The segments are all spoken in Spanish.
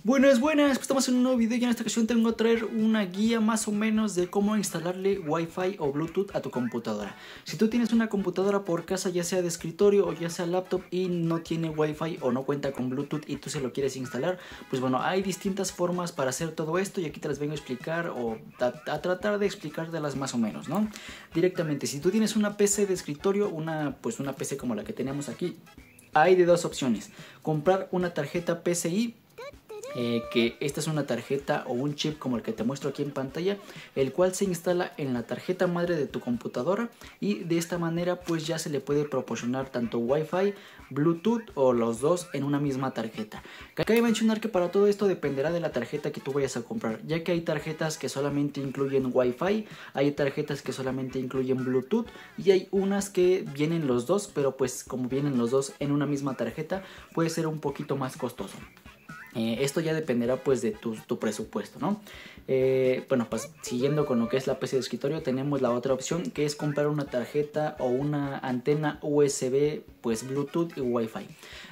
Buenas, pues estamos en un nuevo video y en esta ocasión tengo que traer una guía más o menos de cómo instalarle Wi-Fi o Bluetooth a tu computadora. Si tú tienes una computadora por casa, ya sea de escritorio o ya sea laptop y no tiene Wi-Fi o no cuenta con Bluetooth y tú se lo quieres instalar, pues bueno, hay distintas formas para hacer todo esto y aquí te las vengo a explicar o a tratar de explicártelas más o menos, ¿no? Directamente, si tú tienes una PC de escritorio, una PC como la que tenemos aquí, hay de dos opciones: comprar una tarjeta PCI, que esta es una tarjeta o un chip como el que te muestro aquí en pantalla, el cual se instala en la tarjeta madre de tu computadora y de esta manera pues ya se le puede proporcionar tanto Wi-Fi, Bluetooth o los dos en una misma tarjeta. Cabe mencionar que para todo esto dependerá de la tarjeta que tú vayas a comprar, ya que hay tarjetas que solamente incluyen Wi-Fi, hay tarjetas que solamente incluyen Bluetooth y hay unas que vienen los dos, pero pues como vienen los dos en una misma tarjeta puede ser un poquito más costoso. Esto ya dependerá pues de tu presupuesto, ¿no? Bueno, pues siguiendo con lo que es la PC de escritorio, tenemos la otra opción que es comprar una tarjeta o una antena USB, pues Bluetooth y Wi-Fi.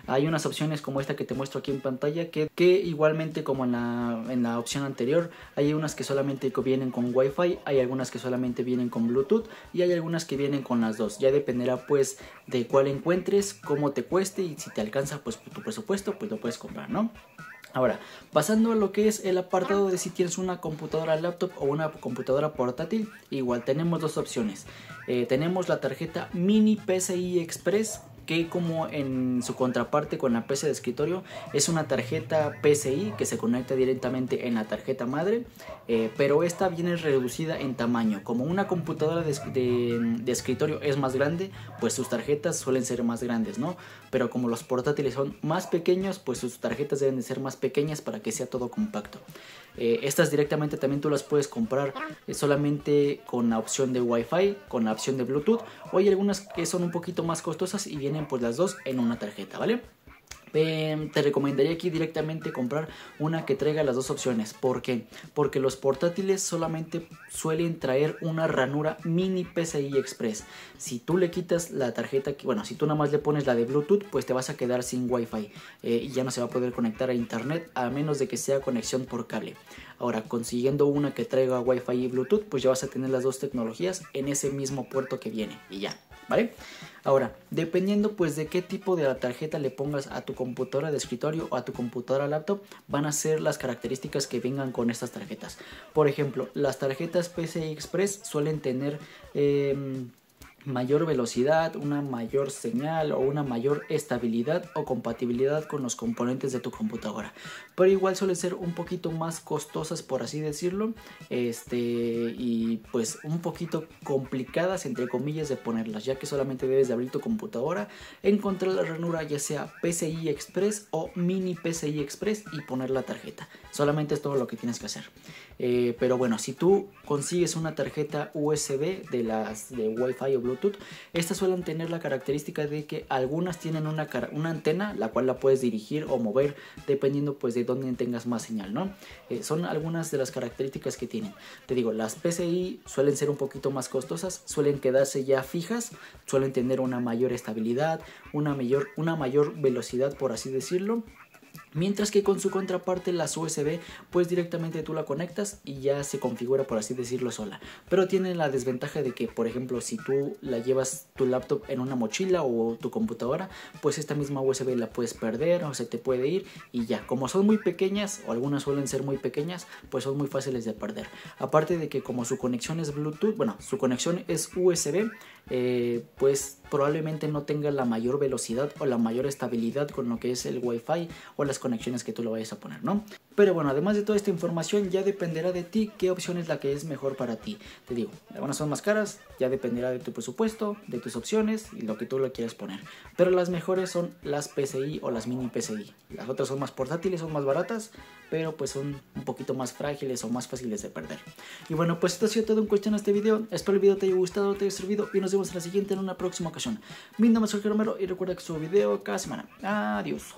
Hay unas opciones como esta que te muestro aquí en pantalla que igualmente como en la opción anterior, hay unas que solamente vienen con Wi-Fi, hay algunas que solamente vienen con Bluetooth y hay algunas que vienen con las dos. Ya dependerá pues de cuál encuentres, cómo te cueste y si te alcanza pues tu presupuesto, pues lo puedes comprar, ¿no? Ahora, pasando a lo que es el apartado de si tienes una computadora laptop o una computadora portátil, igual tenemos dos opciones. Tenemos la tarjeta Mini PCI Express, que como en su contraparte con la PC de escritorio es una tarjeta PCI que se conecta directamente en la tarjeta madre, pero esta viene reducida en tamaño. Como una computadora de escritorio es más grande, pues sus tarjetas suelen ser más grandes, ¿no? Pero como los portátiles son más pequeños, pues sus tarjetas deben de ser más pequeñas para que sea todo compacto. Estas directamente también tú las puedes comprar solamente con la opción de Wi-Fi, con la opción de Bluetooth, o hay algunas que son un poquito más costosas y vienen pues las dos en una tarjeta, ¿vale? Te recomendaría aquí directamente comprar una que traiga las dos opciones. ¿Por qué? Porque los portátiles solamente suelen traer una ranura Mini PCI Express. Si tú le quitas la tarjeta, bueno, si tú nada más le pones la de Bluetooth, pues te vas a quedar sin Wi-Fi y ya no se va a poder conectar a internet a menos de que sea conexión por cable. Ahora, consiguiendo una que traiga Wi-Fi y Bluetooth, pues ya vas a tener las dos tecnologías en ese mismo puerto que viene y ya, ¿vale? Ahora, dependiendo pues de qué tipo de la tarjeta le pongas a tu computadora de escritorio o a tu computadora laptop, van a ser las características que vengan con estas tarjetas. Por ejemplo, las tarjetas PCI Express suelen tener mayor velocidad, una mayor señal o una mayor estabilidad o compatibilidad con los componentes de tu computadora, pero igual suelen ser un poquito más costosas, por así decirlo, y pues un poquito complicadas entre comillas de ponerlas, ya que solamente debes de abrir tu computadora, encontrar la ranura ya sea PCI Express o Mini PCI Express y poner la tarjeta. Solamente es todo lo que tienes que hacer. Pero bueno, si tú consigues una tarjeta USB de las de Wi-Fi o Bluetooth, estas suelen tener la característica de que algunas tienen una antena, la cual la puedes dirigir o mover dependiendo pues de dónde tengas más señal, ¿no? Son algunas de las características que tienen. Te digo, las PCI suelen ser un poquito más costosas, suelen quedarse ya fijas, suelen tener una mayor estabilidad, una mayor velocidad, por así decirlo. Mientras que con su contraparte las USB pues directamente tú la conectas y ya se configura, por así decirlo, sola. Pero tiene la desventaja de que, por ejemplo, si tú la llevas tu laptop en una mochila o tu computadora, pues esta misma USB la puedes perder o se te puede ir y ya. Como son muy pequeñas o algunas suelen ser muy pequeñas, pues son muy fáciles de perder. Aparte de que como su conexión es Bluetooth, bueno, su conexión es USB, pues probablemente no tenga la mayor velocidad o la mayor estabilidad con lo que es el Wi-Fi o las conexiones que tú lo vayas a poner, ¿no? Pero bueno, además de toda esta información, ya dependerá de ti qué opción es la que es mejor para ti. Te digo, algunas son más caras, ya dependerá de tu presupuesto, de tus opciones y lo que tú le quieras poner. Pero las mejores son las PCI o las Mini PCI. Las otras son más portátiles, son más baratas, pero pues son un poquito más frágiles o más fáciles de perder. Y bueno, pues esto ha sido todo en cuestión de este video. Espero el video te haya gustado, te haya servido y nos vemos en la siguiente en una próxima ocasión. Mi nombre es Jorge Romero y recuerda que subo video cada semana. Adiós.